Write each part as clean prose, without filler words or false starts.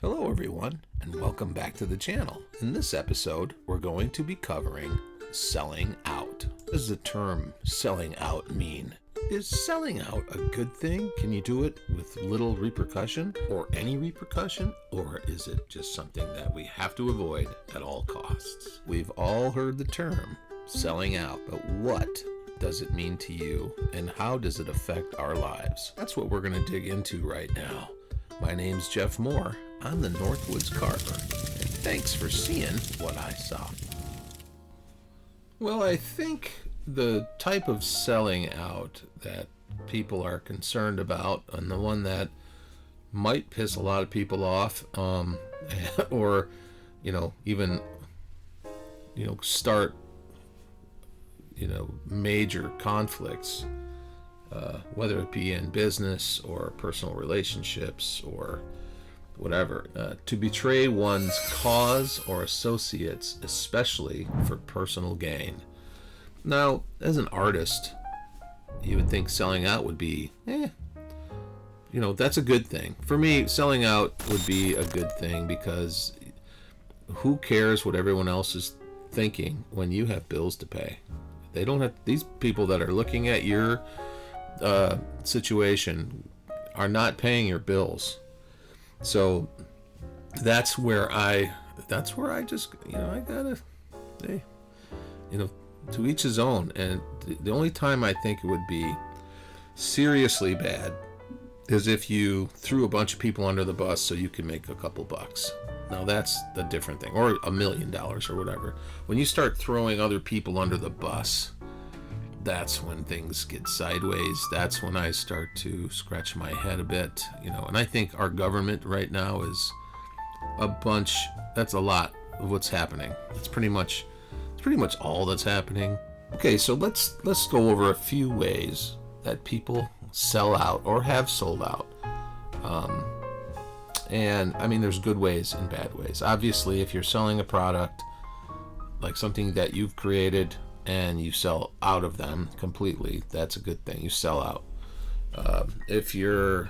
Hello everyone, and welcome back to the channel. In this episode, we're going to be covering selling out. What does the term selling out mean? Is selling out a good thing? Can you do it with little repercussion or any repercussion? Or is it just something that we have to avoid at all costs? We've all heard the term selling out, but what does it mean to you and how does it affect our lives? That's what we're going to dig into right now. My name's Jeff Mohr. I'm the Northwoods Carver, and thanks for seeing what I saw. Well, I think the type of selling out that people are concerned about, and the one that might piss a lot of people off, or even start major conflicts, whether it be in business or personal relationships or whatever, to betray one's cause or associates, especially for personal gain. Now, as an artist, you would think selling out would be, that's a good thing. For me, selling out would be a good thing because who cares what everyone else is thinking when you have bills to pay? They don't have, these people that are looking at your situation are not paying your bills. So that's where I just, I gotta, to each his own. And the only time I think it would be seriously bad is if you threw a bunch of people under the bus so you can make a couple bucks. Now that's the different thing, or $1 million or whatever. When you start throwing other people under the bus, that's when things get sideways. That's when I start to scratch my head a bit, and I think our government right now is that's a lot of what's happening. It's pretty much all that's happening. Okay, so let's go over a few ways that people sell out or have sold out. And I mean, there's good ways and bad ways. Obviously, if you're selling a product, like something that you've created, and you sell out of them completely, that's a good thing. You sell out. If you're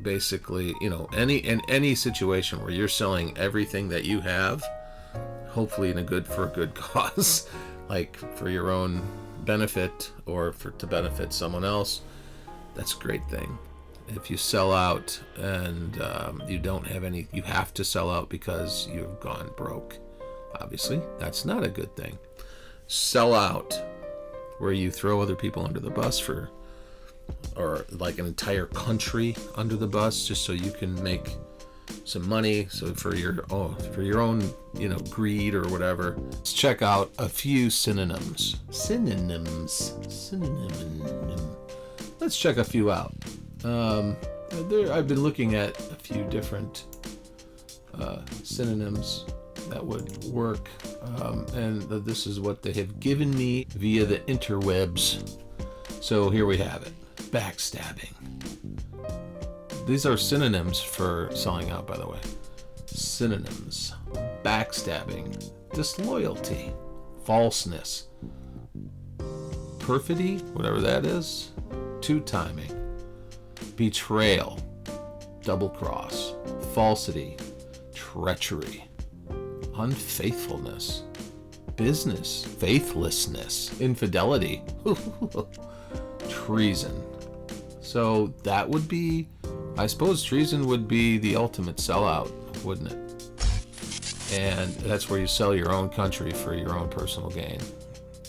basically, in any situation where you're selling everything that you have, hopefully for a good cause, like for your own benefit or to benefit someone else, that's a great thing. If you sell out and you don't have any, you have to sell out because you've gone broke, obviously that's not a good thing. Sell out where you throw other people under the bus or like an entire country under the bus just so you can make some money, so for your own greed or whatever. Let's check out a few synonyms. Let's check a few out. I've been looking at a few different synonyms that would work, and this is what they have given me via the interwebs. So here we have it. Backstabbing. These are synonyms for selling out, by the way. Synonyms. Backstabbing. Disloyalty. Falseness. Perfidy, whatever that is. Two-timing. Betrayal. Double cross. Falsity. Treachery. Unfaithfulness, business, faithlessness, infidelity, treason. So that would be, I suppose treason would be the ultimate sellout, wouldn't it? And that's where you sell your own country for your own personal gain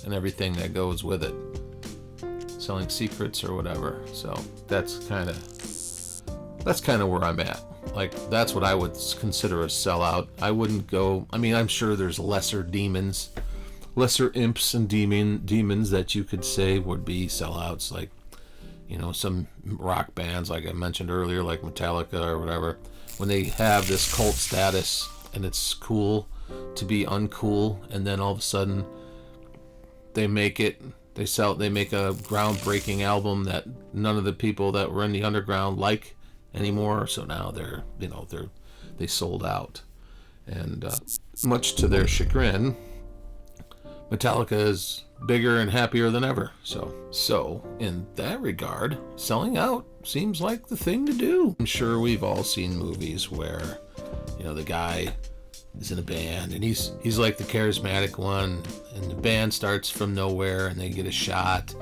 and everything that goes with it. Selling secrets or whatever. So that's kind of where I'm at. Like, that's what I would consider a sellout. I wouldn't go, I'm sure there's lesser imps and demons that you could say would be sellouts, like, some rock bands, like I mentioned earlier, like Metallica or whatever, when they have this cult status and it's cool to be uncool, and then all of a sudden they make a groundbreaking album that none of the people that were in the underground like anymore, so now they sold out, and much to their chagrin, Metallica is bigger and happier than ever. So in that regard, selling out seems like the thing to do. I'm sure we've all seen movies where The guy is in a band, and he's like the charismatic one, and the band starts from nowhere, and they get a shot,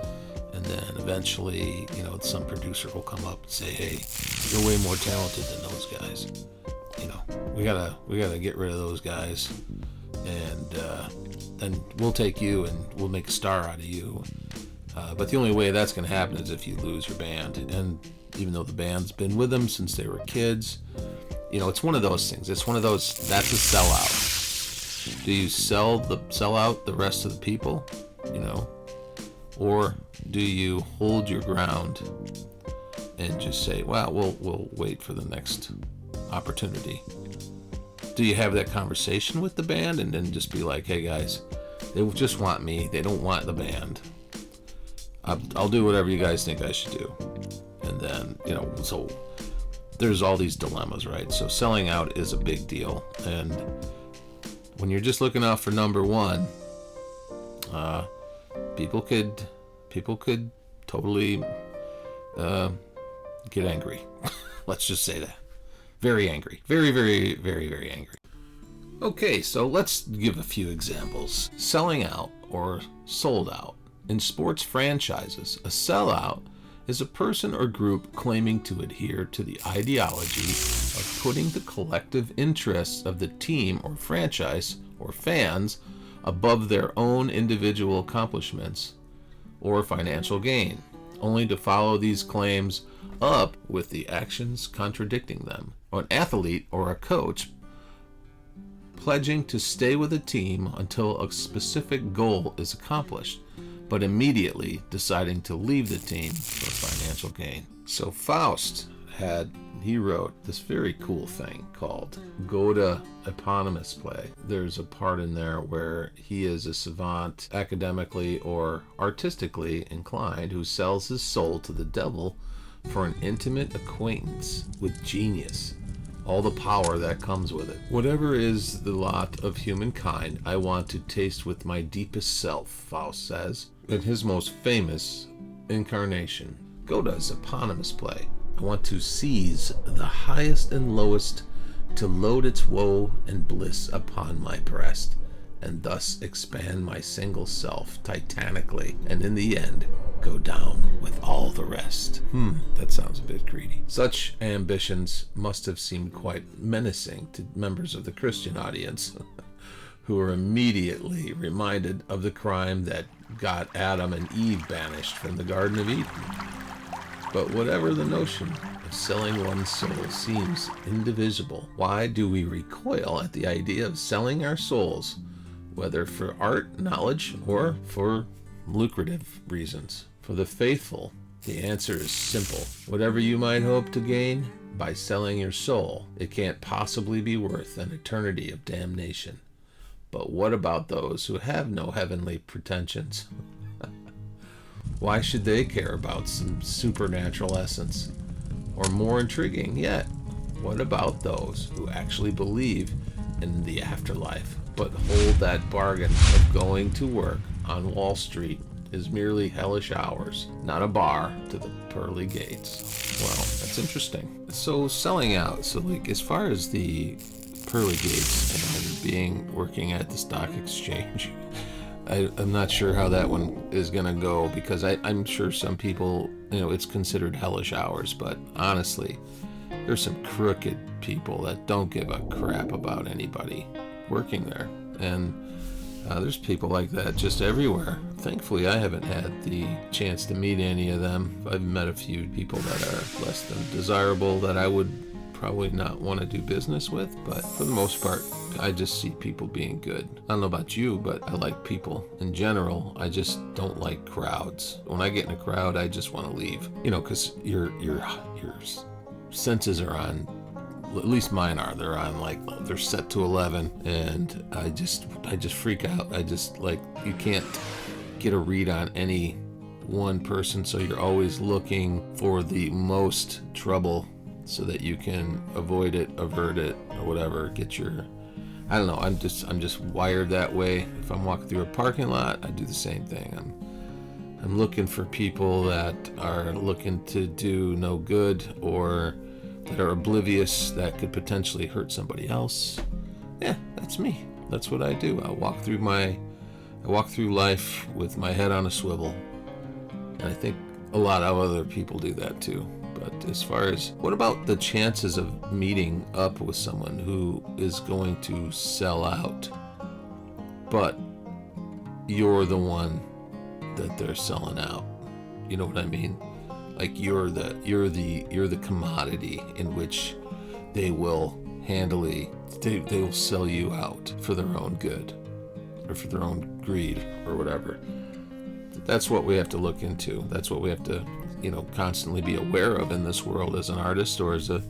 and then eventually, some producer will come up and say, "Hey, you're way more talented than those guys. We gotta get rid of those guys, and then we'll take you and we'll make a star out of you." But the only way that's going to happen is if you lose your band. And even though the band's been with them since they were kids, it's one of those things. It's one of those, that's a sellout. Do you sell out the rest of the people, or do you hold your ground and just say, well, we'll wait for the next opportunity? Do you have that conversation with the band and then just be like, "Hey guys, they just want me. They don't want the band. I'll do whatever you guys think I should do." And then, so there's all these dilemmas, right? So selling out is a big deal. And when you're just looking out for number one, people could totally get angry. Let's just say that. Very angry. Very, very, very, very angry. Okay, so let's give a few examples. Selling out or sold out. In sports franchises, a sellout is a person or group claiming to adhere to the ideology of putting the collective interests of the team or franchise or fans above their own individual accomplishments or financial gain, only to follow these claims up with the actions contradicting them. An athlete or a coach pledging to stay with a team until a specific goal is accomplished, but immediately deciding to leave the team for financial gain. So Faust he wrote this very cool thing called Goethe eponymous play. There's a part in there where he is a savant, academically or artistically inclined, who sells his soul to the devil for an intimate acquaintance with genius, all the power that comes with it. Whatever is the lot of humankind, I want to taste with my deepest self, Faust says in his most famous incarnation, Goethe's eponymous play. I want to seize the highest and lowest, to load its woe and bliss upon my breast, and thus expand my single self titanically, and in the end go down with all the rest. That sounds a bit greedy. Such ambitions must have seemed quite menacing to members of the Christian audience, who were immediately reminded of the crime that got Adam and Eve banished from the Garden of Eden. But whatever the notion of selling one's soul seems indivisible, why do we recoil at the idea of selling our souls, whether for art, knowledge, or for lucrative reasons? For the faithful, the answer is simple. Whatever you might hope to gain by selling your soul, it can't possibly be worth an eternity of damnation. But what about those who have no heavenly pretensions? Why should they care about some supernatural essence? Or more intriguing yet, what about those who actually believe in the afterlife, but hold that bargain of going to work on Wall Street is merely hellish hours, not a bar to the pearly gates? Well, that's interesting. So selling out, as far as the pearly gates and working at the stock exchange, I'm not sure how that one is going to go, because I'm sure some people, it's considered hellish hours, but honestly, there's some crooked people that don't give a crap about anybody working there. And there's people like that just everywhere. Thankfully, I haven't had the chance to meet any of them. I've met a few people that are less than desirable that I would probably not want to do business with, but for the most part, I just see people being good. I don't know about you, but I like people in general. I just don't like crowds. When I get in a crowd, I just want to leave. Because your senses are on, at least mine are. They're on they're set to 11, and I just freak out. You can't get a read on any one person, so you're always looking for the most trouble so that you can avoid it, avert it, or whatever. I don't know, I'm just wired that way. If I'm walking through a parking lot, I do the same thing. I'm looking for people that are looking to do no good, or that are oblivious that could potentially hurt somebody else. Yeah, that's me. That's what I do. I walk through life with my head on a swivel. And I think a lot of other people do that too. But as far as, what about the chances of meeting up with someone who is going to sell out, but you're the one that they're selling out? You know what I mean? Like you're the commodity in which they will they will sell you out for their own good or for their own greed or whatever. That's what we have to look into. That's what we have to, constantly be aware of in this world as an artist or as a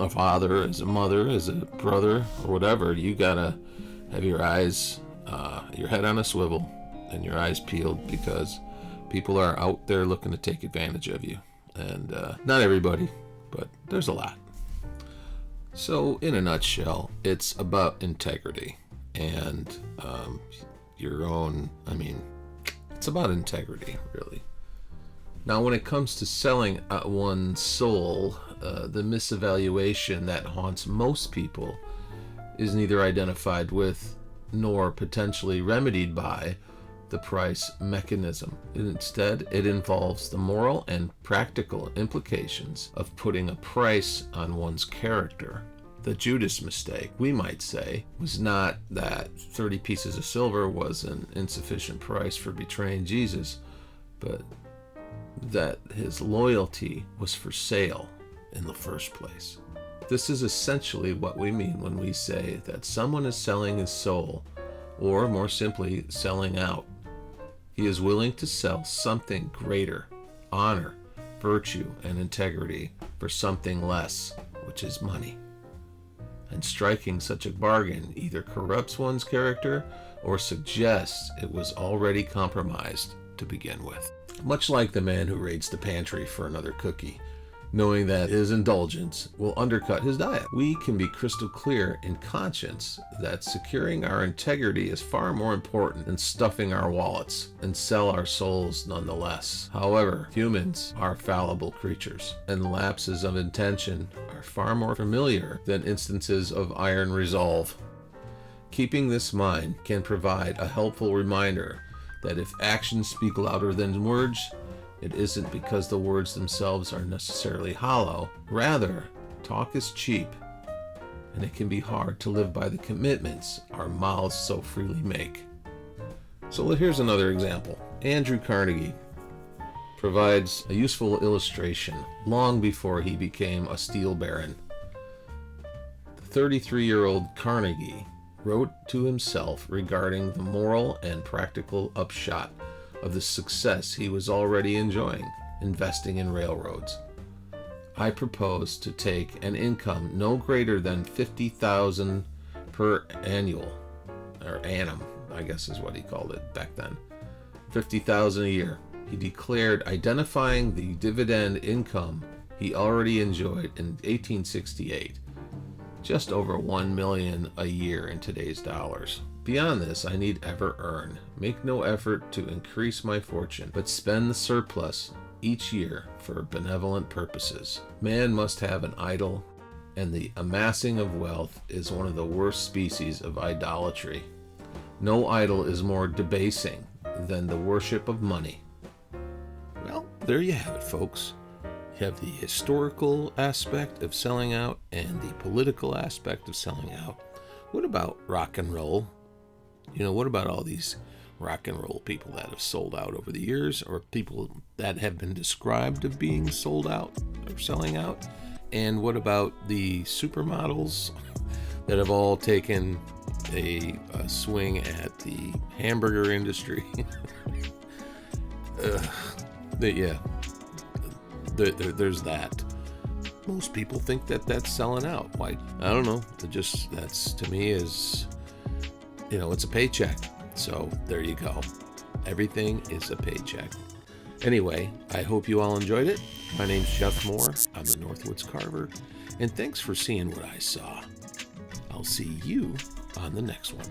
father, as a mother, as a brother, or whatever. You gotta have your eyes, your head on a swivel and your eyes peeled, because people are out there looking to take advantage of you. And not everybody, but there's a lot. So in a nutshell, it's about integrity and it's about integrity, really. Now, when it comes to selling one's soul, the misevaluation that haunts most people is neither identified with nor potentially remedied by the price mechanism. Instead, it involves the moral and practical implications of putting a price on one's character. The Judas mistake, we might say, was not that 30 pieces of silver was an insufficient price for betraying Jesus, but that his loyalty was for sale in the first place. This is essentially what we mean when we say that someone is selling his soul, or more simply, selling out. He is willing to sell something greater, honor, virtue, and integrity, for something less, which is money. And striking such a bargain either corrupts one's character or suggests it was already compromised to begin with. Much like the man who raids the pantry for another cookie, knowing that his indulgence will undercut his diet. We can be crystal clear in conscience that securing our integrity is far more important than stuffing our wallets, and sell our souls nonetheless. However, humans are fallible creatures, and lapses of intention are far more familiar than instances of iron resolve. Keeping this in mind can provide a helpful reminder that if actions speak louder than words, it isn't because the words themselves are necessarily hollow. Rather, talk is cheap, and it can be hard to live by the commitments our mouths so freely make. So here's another example. Andrew Carnegie provides a useful illustration long before he became a steel baron. The 33-year-old Carnegie wrote to himself regarding the moral and practical upshot of the success he was already enjoying investing in railroads. I propose to take an income no greater than $50,000 per annum, I guess is what he called it back then. $50,000 a year, he declared, identifying the dividend income he already enjoyed in 1868. Just over $1 million a year in today's dollars. Beyond this, I need ever earn. Make no effort to increase my fortune, but spend the surplus each year for benevolent purposes. Man must have an idol, and the amassing of wealth is one of the worst species of idolatry. No idol is more debasing than the worship of money. Well, there you have it, folks. You have the historical aspect of selling out and the political aspect of selling out. What about rock and roll? What about all these rock and roll people that have sold out over the years, or people that have been described of being sold out or selling out? And what about the supermodels that have all taken a swing at the hamburger industry? There's that. Most people think that that's selling out. Why? I don't know. That's to me is, it's a paycheck. So there you go. Everything is a paycheck. Anyway, I hope you all enjoyed it. My name's Jeff Mohr. I'm the Northwoods Carver. And thanks for seeing what I saw. I'll see you on the next one.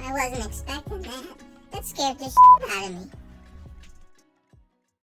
I wasn't expecting that. That scared the shit out of me.